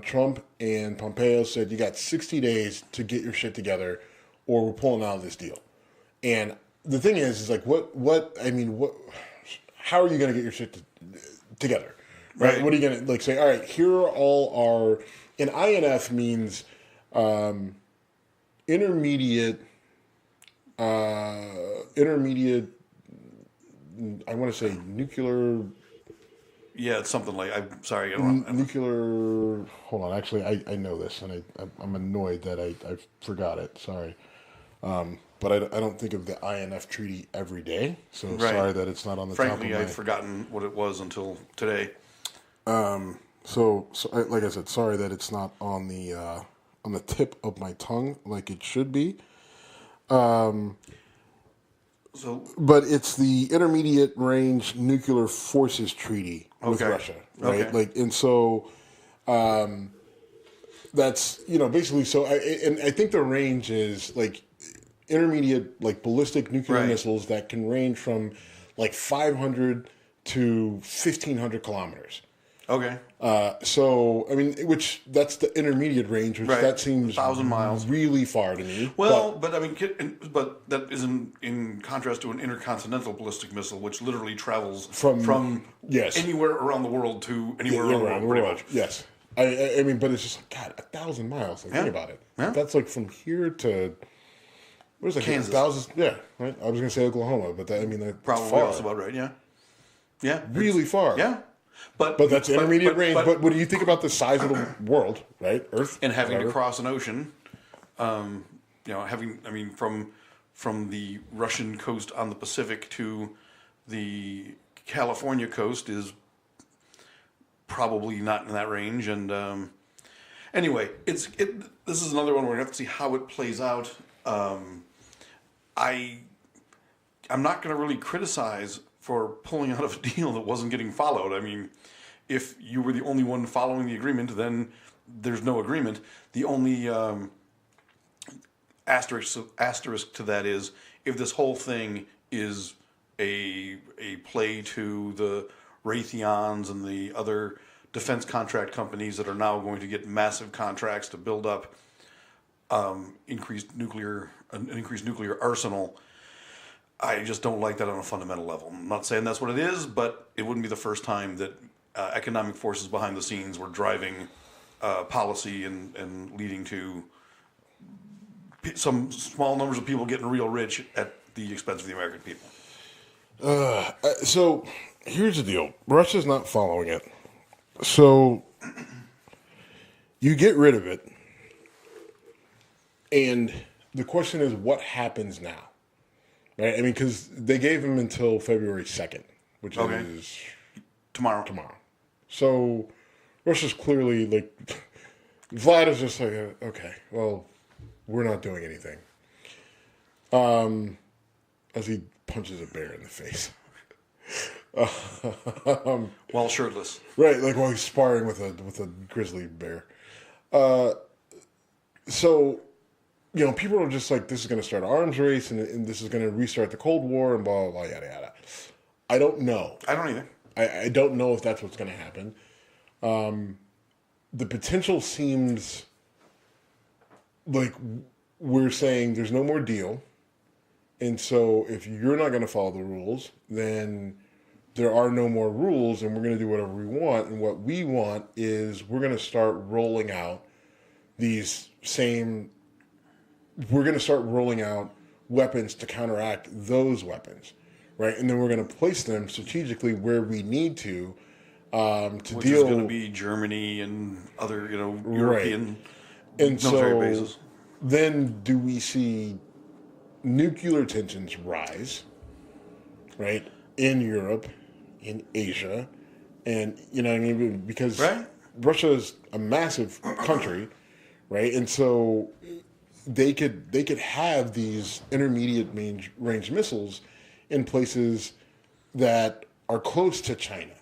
Trump and Pompeo said you got 60 days to get your shit together, or we're pulling out of this deal. And the thing is how are you going to get your shit together? Right? What are you going to say? All right, here are all our, and INF means intermediate. I want to say nuclear. Yeah, it's something like. I'm sorry. Nuclear. Hold on. Actually, I know this, and I'm annoyed that I forgot it. Sorry. But I don't think of the INF treaty every day, so right. Sorry that it's not on the top of my... Frankly, I'd forgotten what it was until today. So like I said, sorry that it's not on the tip of my tongue like it should be. But it's the Intermediate Range Nuclear Forces Treaty with Russia, right? Okay. And so that's basically. So I think the range is intermediate ballistic nuclear missiles that can range from 500 to 1,500 kilometers. Okay. So which that's the intermediate range, which that seems 1,000 miles, really far to me. Well, but that is in contrast to an intercontinental ballistic missile, which literally travels from anywhere around the world to anywhere around the world, pretty much. Yes. But it's just God, 1,000 miles. Think about it. Yeah. That's from here to What is it? Kansas. Thousands? Yeah, right. I was going to say Oklahoma, but that, I mean, that's Probably far. also about right. Yeah. Yeah. Really far. Yeah. But that's intermediate range. But what do you think about the size of the world, right? Earth. And having whatever. to cross an ocean, from the Russian coast on the Pacific to the California coast is probably not in that range. And anyway, this is another one where we have to see how it plays out. I'm not going to really criticize for pulling out of a deal that wasn't getting followed. I mean, if you were the only one following the agreement, then there's no agreement. The only asterisk to that is if this whole thing is a play to the Raytheons and the other defense contract companies that are now going to get massive contracts to build up an increased nuclear arsenal. I just don't like that on a fundamental level. I'm not saying that's what it is, but it wouldn't be the first time that economic forces behind the scenes were driving policy and leading to some small numbers of people getting real rich at the expense of the American people. So here's the deal. Russia's not following it. So you get rid of it. And the question is, what happens now? Right? I mean, because they gave him until February 2nd, which is tomorrow. So Russia's clearly like, Vlad is just like, okay, well, we're not doing anything. As he punches a bear in the face. While shirtless. Right, like while he's sparring with a grizzly bear. So, you know, people are just like, this is going to start an arms race and this is going to restart the Cold War and blah, blah, blah, yada, yada. I don't know. I don't either. I don't know if that's what's going to happen. The potential seems like we're saying there's no more deal. And so if you're not going to follow the rules, then there are no more rules and we're going to do whatever we want. And what we want is we're going to start rolling out weapons to counteract those weapons, right? And then we're going to place them strategically where we need to Which deal. is going to be Germany and other, European military bases. Then do we see nuclear tensions rise, right, in Europe, in Asia, and because Russia is a massive country, right, and so they could have these intermediate range missiles in places that are close to China,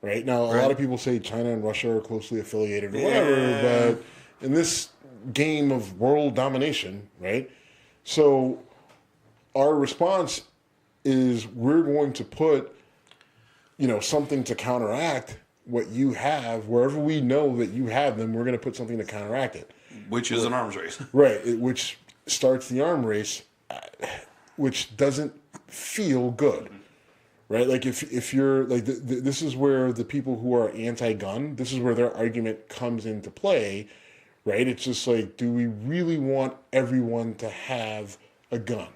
right? Now, a lot of people say China and Russia are closely affiliated or whatever, but in this game of world domination, right? So our response is we're going to put, something to counteract what you have. Wherever we know that you have them, we're going to put something to counteract it. Which is an arms race. Right, which starts the arm race, which doesn't feel good. Right? Like if you're, like, this is where the people who are anti-gun, this is where their argument comes into play, right? It's just like, do we really want everyone to have a gun?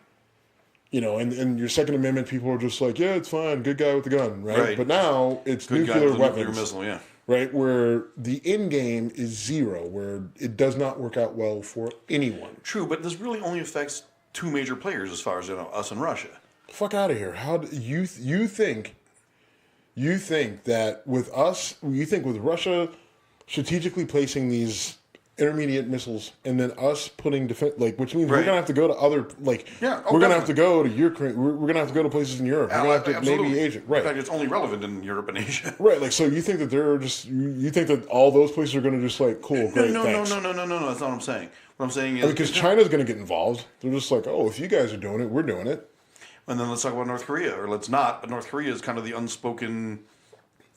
And your Second Amendment people are just like, yeah, it's fine, good guy with the gun, right? But now it's good nuclear weapons. Nuclear missile, yeah. Right, where the end game is zero, where it does not work out well for anyone. True, but this really only affects two major players as far as us and Russia. Fuck out of here! How do you think that with us, you think with Russia strategically placing these intermediate missiles and then us putting defense, which means we're gonna have to go to other, we're gonna have to go to Ukraine, we're gonna have to go to places in Europe, we're gonna have to maybe Asia, right? In fact, it's only relevant in Europe and Asia, right? So you think that they're just, you think that all those places are gonna just cool, great, no, thanks. No, that's not what I'm saying. What I'm saying is because China's gonna get involved. They're just like, oh, if you guys are doing it, we're doing it. And then let's talk about North Korea, or let's not. But North Korea is kind of the unspoken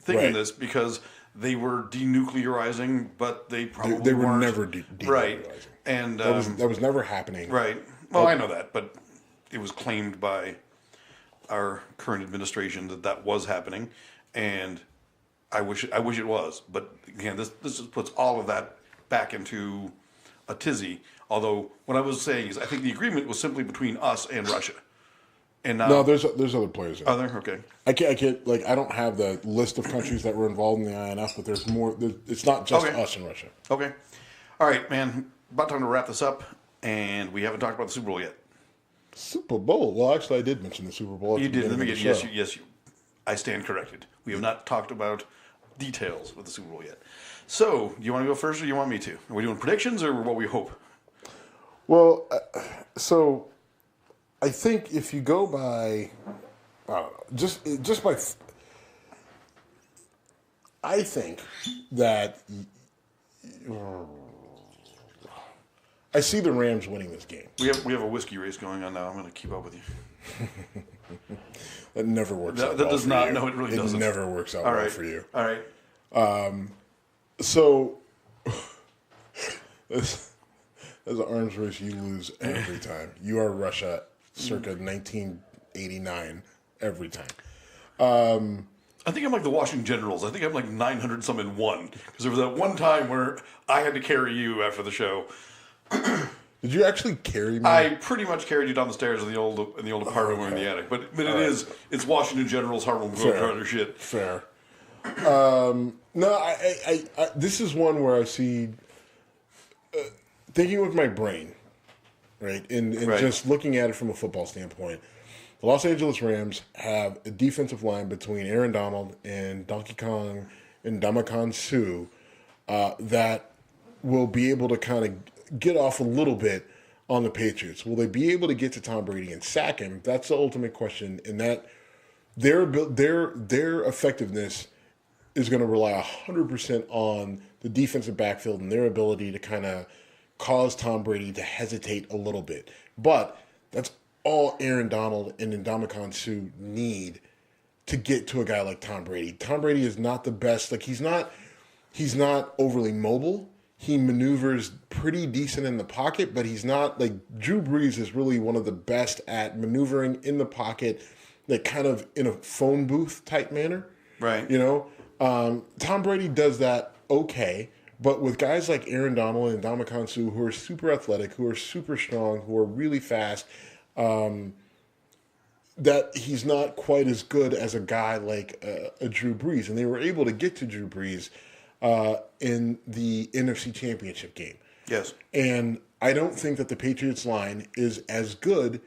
thing in this because they were denuclearizing, but they probably they were weren't. never denuclearizing. Right, and that was never happening. Right. Well, I know that, but it was claimed by our current administration that was happening, and I wish it was. But again, this just puts all of that back into a tizzy. Although what I was saying is, I think the agreement was simply between us and Russia. And now, No, there's other players. Are there? Okay. I can't. Like, I don't have the list of countries that were involved in the INF, but there's more. It's not just us and Russia. Okay. All right, man. About time to wrap this up, and we haven't talked about the Super Bowl yet. Super Bowl. Well, actually, I did mention the Super Bowl. You did. Let me get yes. I stand corrected. We have not talked about details of the Super Bowl yet. So, do you want to go first, or do you want me to? Are we doing predictions, or what we hope? Well, so I think if you go by, I don't know, just by, I think that I see the Rams winning this game. We have a whiskey race going on now. I'm going to keep up with you. That never works out. That well does for not. you. No, it really doesn't. It never works out well for you. All right. So, as an arms race, you lose every time. You are Russia, circa 1989, every time. I think I'm like the Washington Generals. I think I'm like 900 some and one, because there was that one time where I had to carry you after the show. Did you actually carry me? I pretty much carried you down the stairs in the old apartment we're in the attic. But it's Washington Generals, Harlem Globetrotter shit. Fair. No, I this is one where I see, thinking with my brain, right, and just looking at it from a football standpoint, the Los Angeles Rams have a defensive line between Aaron Donald and Donkey Kong and Ndamukong Suh that will be able to kind of get off a little bit on the Patriots. Will they be able to get to Tom Brady and sack him? That's the ultimate question, and that their effectiveness is going to rely 100% on the defensive backfield and their ability to kind of cause Tom Brady to hesitate a little bit. But that's all Aaron Donald and Ndamukong Suh need to get to a guy like Tom Brady. Tom Brady is not the best. Like, he's not overly mobile. He maneuvers pretty decent in the pocket, but he's not like Drew Brees is really one of the best at maneuvering in the pocket, like kind of in a phone booth type manner. Right. You know, Tom Brady does that okay, but with guys like Aaron Donald and Ndamukong Suh, who are super athletic, who are super strong, who are really fast, that he's not quite as good as a guy like a Drew Brees. And they were able to get to Drew Brees in the NFC Championship game. Yes. And I don't think that the Patriots line is as good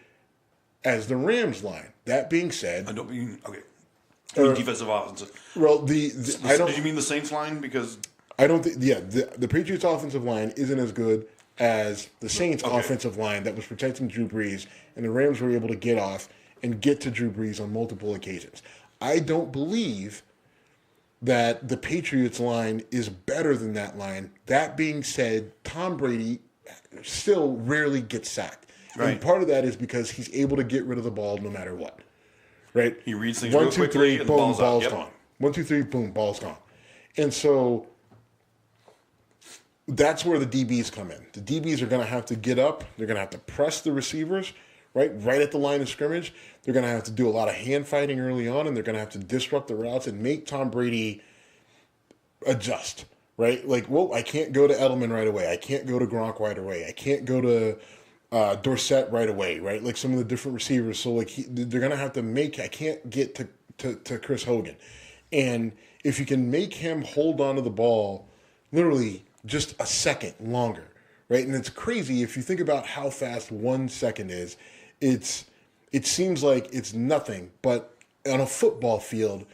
as the Rams line. That being said... I don't mean... Okay. Defensive offensive. Well, I don't... Did you mean the Saints line? Because... I don't think... Yeah, the Patriots offensive line isn't as good as the Saints offensive line that was protecting Drew Brees, and the Rams were able to get off and get to Drew Brees on multiple occasions. I don't believe that the Patriots line is better than that line. That being said, Tom Brady still rarely gets sacked. Right. And part of that is because he's able to get rid of the ball no matter what. Right? He reads things 1, real 2, quickly 3, and boom, ball's gone. 1, 2, 3, boom, ball's gone. And so that's where the DBs come in. The DBs are going to have to get up. They're going to have to press the receivers right at the line of scrimmage. They're going to have to do a lot of hand fighting early on, and they're going to have to disrupt the routes and make Tom Brady adjust, right? Like, well, I can't go to Edelman right away. I can't go to Gronk right away. I can't go to Dorsett right away, right? Like some of the different receivers. So, like, they're going to have to make – I can't get to Chris Hogan. And if you can make him hold on to the ball literally just a second longer, right? And it's crazy if you think about how fast 1 second is. It seems like it's nothing, but on a football field,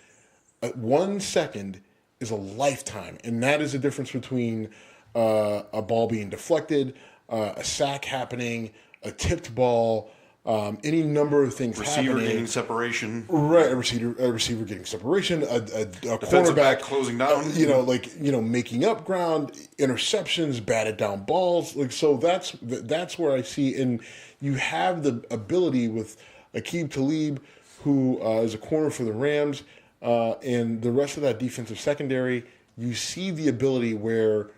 1 second is a lifetime, and that is the difference between a ball being deflected, a sack happening, a tipped ball, any number of things happening. Receiver getting separation. Right, a receiver getting separation, a cornerback closing down. Making up ground, interceptions, batted down balls. Like, so that's where I see, and you have the ability with Aqib Talib, who is a corner for the Rams, and the rest of that defensive secondary. You see the ability where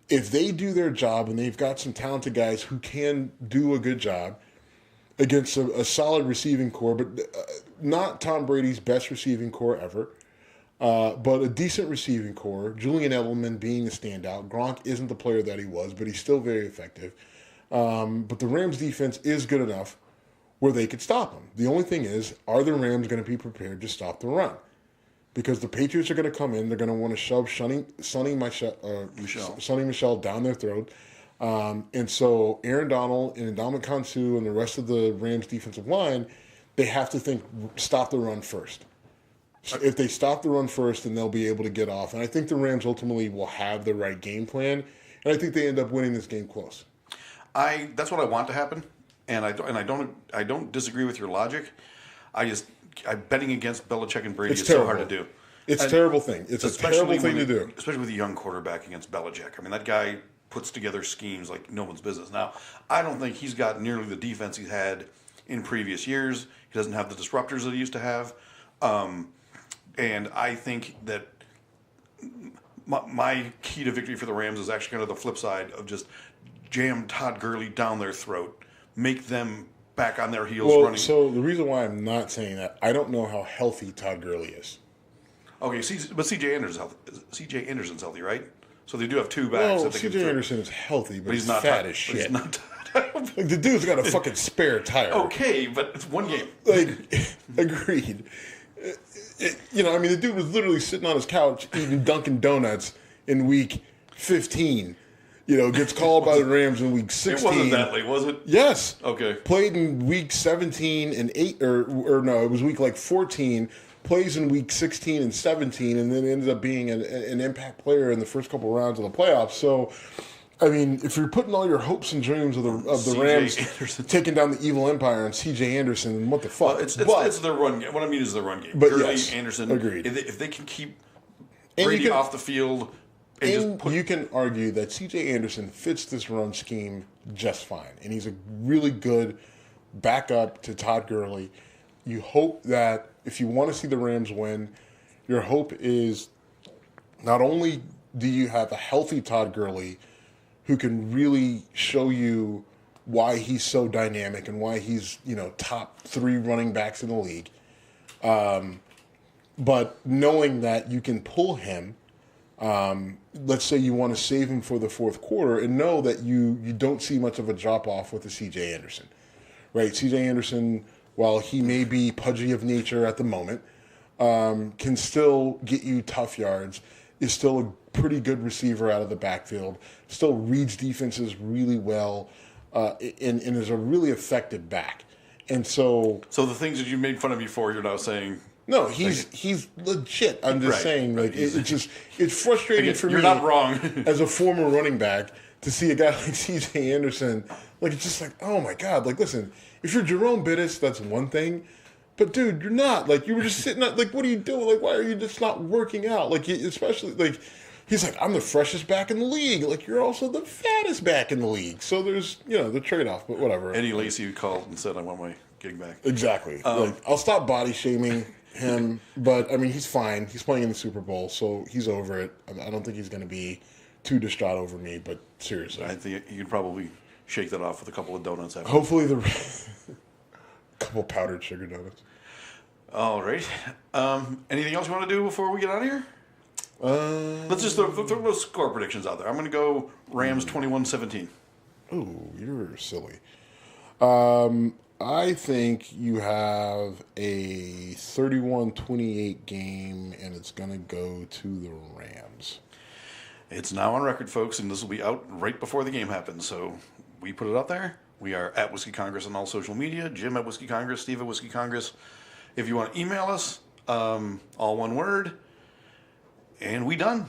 if they do their job, and they've got some talented guys who can do a good job against a solid receiving core, but not Tom Brady's best receiving core ever. But a decent receiving core. Julian Edelman being a standout. Gronk isn't the player that he was, but he's still very effective. But the Rams defense is good enough where they could stop him. The only thing is, are the Rams going to be prepared to stop the run? Because the Patriots are going to come in. They're going to want to shove Sonny Michel down their throat. And so Aaron Donald and Ndamukong Suh and the rest of the Rams defensive line, they have to think, stop the run first. So if they stop the run first, then they'll be able to get off. And I think the Rams ultimately will have the right game plan. And I think they end up winning this game close. That's what I want to happen. And I don't disagree with your logic. Betting against Belichick and Brady is so hard to do. It's a terrible thing. It's a terrible thing to do. Especially with a young quarterback against Belichick. I mean, that guy puts together schemes like no one's business. Now, I don't think he's got nearly the defense he's had in previous years. He doesn't have the disruptors that he used to have. And I think that my key to victory for the Rams is actually kind of the flip side of just jam Todd Gurley down their throat, make them back on their heels running. So the reason why I'm not saying that, I don't know how healthy Todd Gurley is. Okay, but C.J. Anderson's healthy, right? So they do have two backs. Well, C.J. Anderson is healthy, but he's not fat as shit. He's not like, the dude's got a fucking spare tire. Okay, but it's one game. Agreed. The dude was literally sitting on his couch eating Dunkin' Donuts in week 15. Gets called by the Rams in week 16. It wasn't that late, was it? Yes. Okay. Played in week 17 and 8, or no, it was week 14. Plays in week 16 and 17, and then ends up being an impact player in the first couple rounds of the playoffs. So, if you're putting all your hopes and dreams of the Rams taking down the evil empire on C.J. Anderson, then what the fuck? Well, it's their run game. What I mean is their run game. But Gurley, yes, Anderson, agreed. If they can keep Brady off the field, you can argue that C.J. Anderson fits this run scheme just fine, and he's a really good backup to Todd Gurley. You hope that if you want to see the Rams win, your hope is not only do you have a healthy Todd Gurley who can really show you why he's so dynamic and why he's, top 3 running backs in the league, but knowing that you can pull him, let's say you want to save him for the fourth quarter, and know that you don't see much of a drop-off with the C.J. Anderson, right? C.J. Anderson, while he may be pudgy of nature at the moment, can still get you tough yards, is still a pretty good receiver out of the backfield, still reads defenses really well, and is a really effective back. And so the things that you made fun of before, you're now saying... No, he's legit. I'm just saying, it's frustrating for me. You're not wrong. As a former running back, to see a guy like C.J. Anderson, it's just like, oh my God. Listen, if you're Jerome Bettis, that's one thing. But dude, you're not. You were just sitting at, what are you doing? Why are you just not working out? Especially, he's like, I'm the freshest back in the league. You're also the fattest back in the league. So there's, the trade-off, but whatever. Eddie Lacy called and said, I want my gig back. Exactly. I'll stop body shaming him, but he's fine. He's playing in the Super Bowl, so he's over it. I don't think he's going to be too distraught over me, but seriously. I think you can probably shake that off with a couple of donuts after. Hopefully a couple powdered sugar donuts. All right. Anything else you want to do before we get out of here? Let's just throw those score predictions out there. I'm going to go Rams 21-17. Ooh, you're silly. I think you have a 31-28 game, and it's going to go to the Rams. It's now on record, folks, and this will be out right before the game happens. So we put it out there. We are at Whiskey Congress on all social media. Jim at Whiskey Congress, Steve at Whiskey Congress. If you want to email us, all one word, and we done.